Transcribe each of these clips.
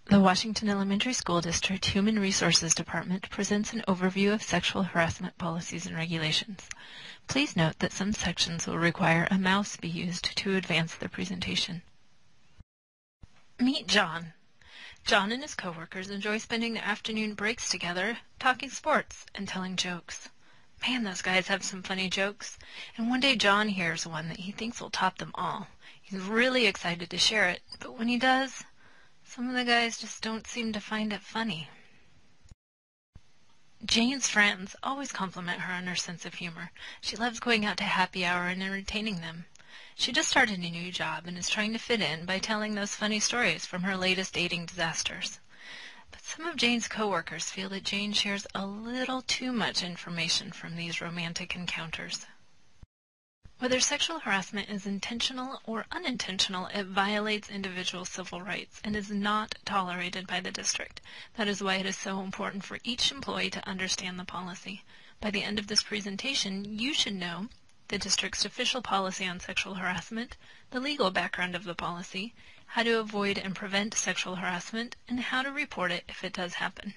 The Washington Elementary School District Human Resources Department presents an overview of sexual harassment policies and regulations. Please note that some sections will require a mouse be used to advance the presentation. Meet John. John and his coworkers enjoy spending their afternoon breaks together, talking sports and telling jokes. Man, those guys have some funny jokes. And one day John hears one that he thinks will top them all. He's really excited to share it, but when he does, some of the guys just don't seem to find it funny. Jane's friends always compliment her on her sense of humor. She loves going out to happy hour and entertaining them. She just started a new job and is trying to fit in by telling those funny stories from her latest dating disasters. But some of Jane's coworkers feel that Jane shares a little too much information from these romantic encounters. Whether sexual harassment is intentional or unintentional, it violates individual civil rights and is not tolerated by the district. That is why it is so important for each employee to understand the policy. By the end of this presentation, you should know the district's official policy on sexual harassment, the legal background of the policy, how to avoid and prevent sexual harassment, and how to report it if it does happen.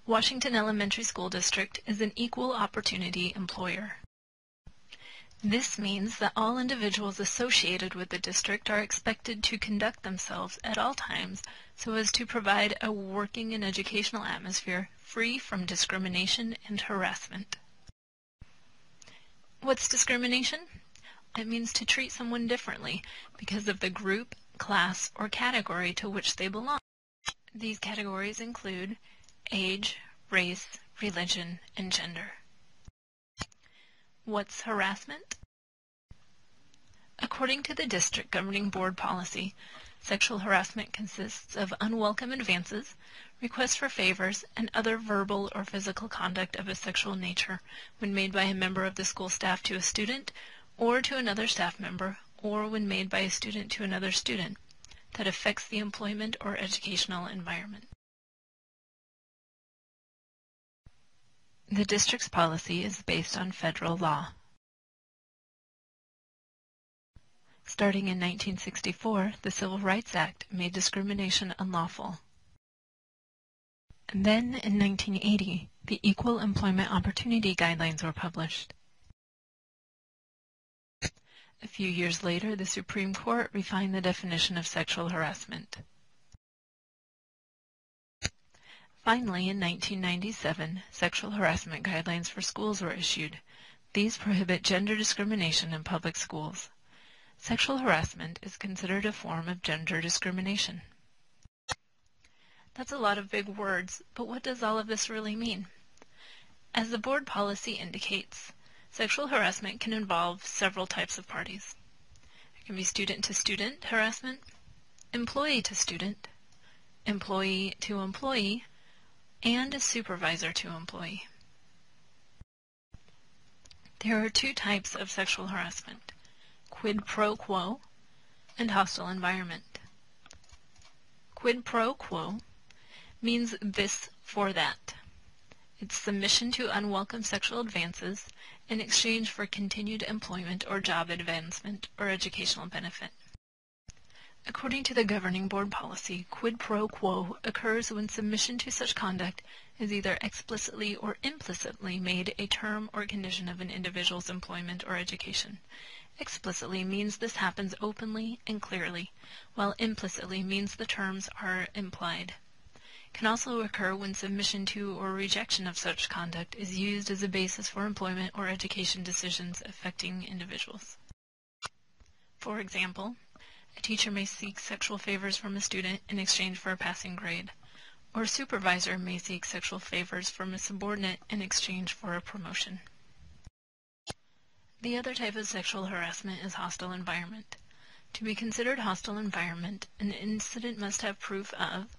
Washington Elementary School District is an equal opportunity employer. This means that all individuals associated with the district are expected to conduct themselves at all times so as to provide a working and educational atmosphere free from discrimination and harassment. What's discrimination? It means to treat someone differently because of the group, class, or category to which they belong. These categories include age, race, religion, and gender. What's harassment? According to the district governing board policy, sexual harassment consists of unwelcome advances, requests for favors, and other verbal or physical conduct of a sexual nature when made by a member of the school staff to a student or to another staff member, or when made by a student to another student, that affects the employment or educational environment. The district's policy is based on federal law. Starting in 1964, the Civil Rights Act made discrimination unlawful. And then, in 1980, the Equal Employment Opportunity Guidelines were published. A few years later, the Supreme Court refined the definition of sexual harassment. Finally, in 1997, sexual harassment guidelines for schools were issued. These prohibit gender discrimination in public schools. Sexual harassment is considered a form of gender discrimination. That's a lot of big words, but what does all of this really mean? As the board policy indicates, sexual harassment can involve several types of parties. It can be student-to-student harassment, employee-to-student, employee-to-employee, and a supervisor-to-employee. There are two types of sexual harassment: quid pro quo and hostile environment. Quid pro quo means this for that. It's submission to unwelcome sexual advances in exchange for continued employment or job advancement or educational benefit. According to the governing board policy, quid pro quo occurs when submission to such conduct is either explicitly or implicitly made a term or condition of an individual's employment or education. Explicitly means this happens openly and clearly, while implicitly means the terms are implied. It can also occur when submission to or rejection of such conduct is used as a basis for employment or education decisions affecting individuals. For example, a teacher may seek sexual favors from a student in exchange for a passing grade, or a supervisor may seek sexual favors from a subordinate in exchange for a promotion. The other type of sexual harassment is hostile environment. To be considered hostile environment, an incident must have proof of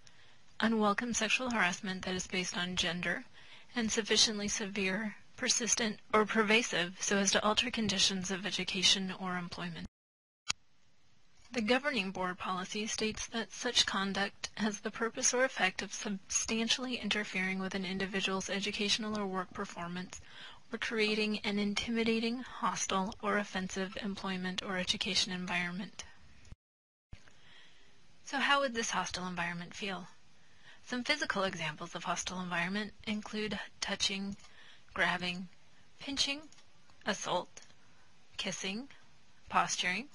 unwelcome sexual harassment that is based on gender and sufficiently severe, persistent, or pervasive so as to alter conditions of education or employment. The governing board policy states that such conduct has the purpose or effect of substantially interfering with an individual's educational or work performance, or creating an intimidating, hostile, or offensive employment or education environment. So how would this hostile environment feel? Some physical examples of hostile environment include touching, grabbing, pinching, assault, kissing, posturing.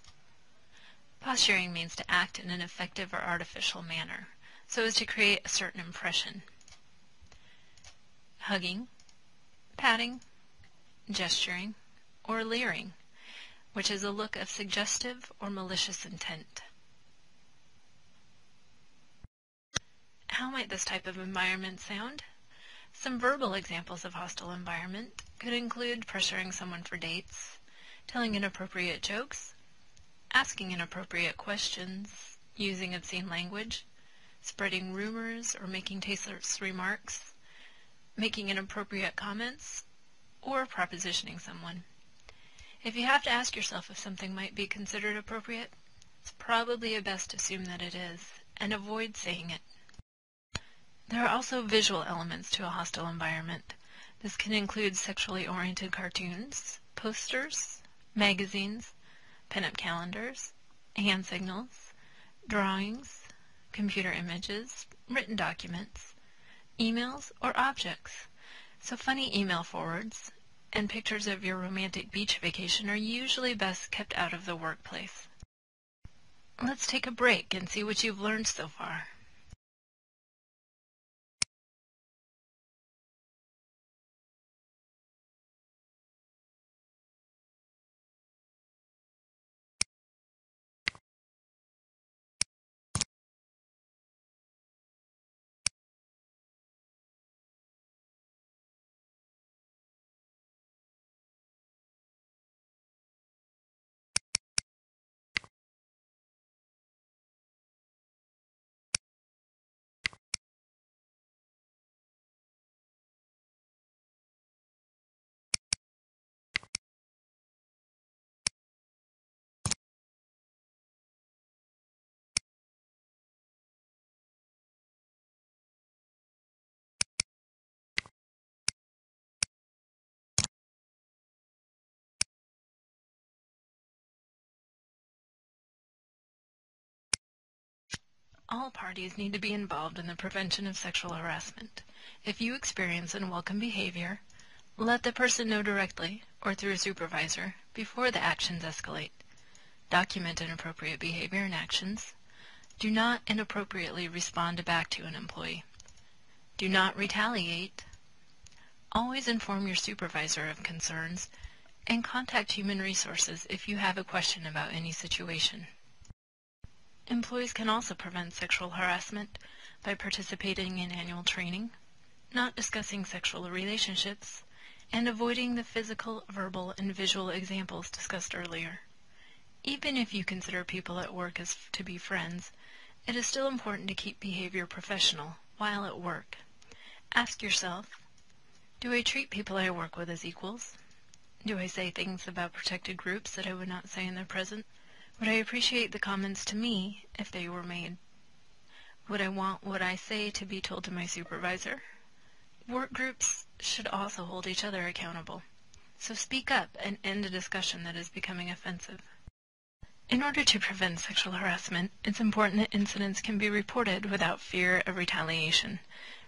Posturing means to act in an effective or artificial manner, so as to create a certain impression. Hugging, patting, gesturing, or leering, which is a look of suggestive or malicious intent. How might this type of environment sound? Some verbal examples of hostile environment could include pressuring someone for dates, telling inappropriate jokes, asking inappropriate questions, using obscene language, spreading rumors or making tasteless remarks, making inappropriate comments, or propositioning someone. If you have to ask yourself if something might be considered appropriate, it's probably best to assume that it is, and avoid saying it. There are also visual elements to a hostile environment. This can include sexually oriented cartoons, posters, magazines, pin-up calendars, hand signals, drawings, computer images, written documents, emails, or objects. So funny email forwards and pictures of your romantic beach vacation are usually best kept out of the workplace. Let's take a break and see what you've learned so far. All parties need to be involved in the prevention of sexual harassment. If you experience unwelcome behavior, let the person know directly or through a supervisor before the actions escalate. Document inappropriate behavior and actions. Do not inappropriately respond back to an employee. Do not retaliate. Always inform your supervisor of concerns and contact Human Resources if you have a question about any situation. Employees can also prevent sexual harassment by participating in annual training, not discussing sexual relationships, and avoiding the physical, verbal, and visual examples discussed earlier. Even if you consider people at work as to be friends, it is still important to keep behavior professional while at work. Ask yourself, do I treat people I work with as equals? Do I say things about protected groups that I would not say in their presence? Would I appreciate the comments to me if they were made? Would I want what I say to be told to my supervisor? Work groups should also hold each other accountable. So speak up and end a discussion that is becoming offensive. In order to prevent sexual harassment, it's important that incidents can be reported without fear of retaliation.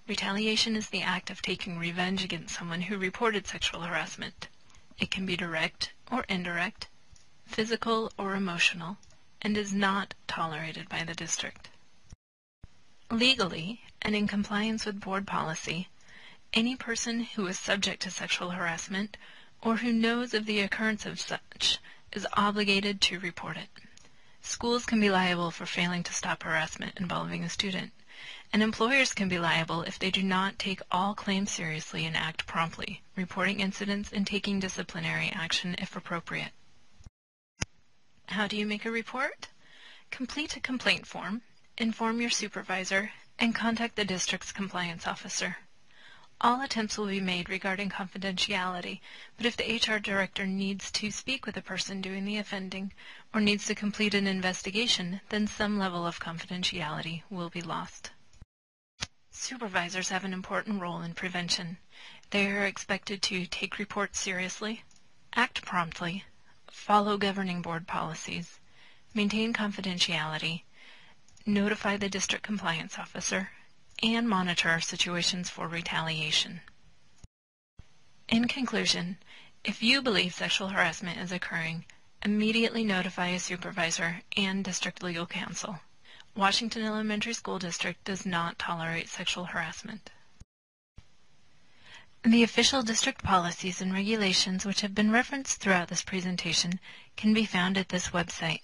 Retaliation is the act of taking revenge against someone who reported sexual harassment. It can be direct or indirect, physical or emotional, and is not tolerated by the district. Legally, and in compliance with board policy, any person who is subject to sexual harassment or who knows of the occurrence of such is obligated to report it. Schools can be liable for failing to stop harassment involving a student, and employers can be liable if they do not take all claims seriously and act promptly, reporting incidents and taking disciplinary action if appropriate. How do you make a report? Complete a complaint form, inform your supervisor, and contact the district's compliance officer. All attempts will be made regarding confidentiality, but if the HR director needs to speak with the person doing the offending or needs to complete an investigation, then some level of confidentiality will be lost. Supervisors have an important role in prevention. They are expected to take reports seriously, act promptly, follow governing board policies, maintain confidentiality, notify the district compliance officer, and monitor situations for retaliation. In conclusion, if you believe sexual harassment is occurring, immediately notify a supervisor and district legal counsel. Washington Elementary School District does not tolerate sexual harassment. The official district policies and regulations which have been referenced throughout this presentation can be found at this website.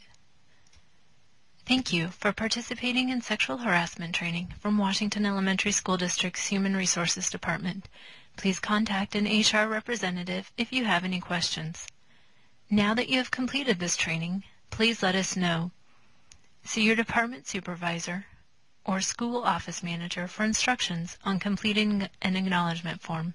Thank you for participating in sexual harassment training from Washington Elementary School District's Human Resources Department. Please contact an HR representative if you have any questions. Now that you have completed this training, please let us know. See your department supervisor or school office manager for instructions on completing an acknowledgement form.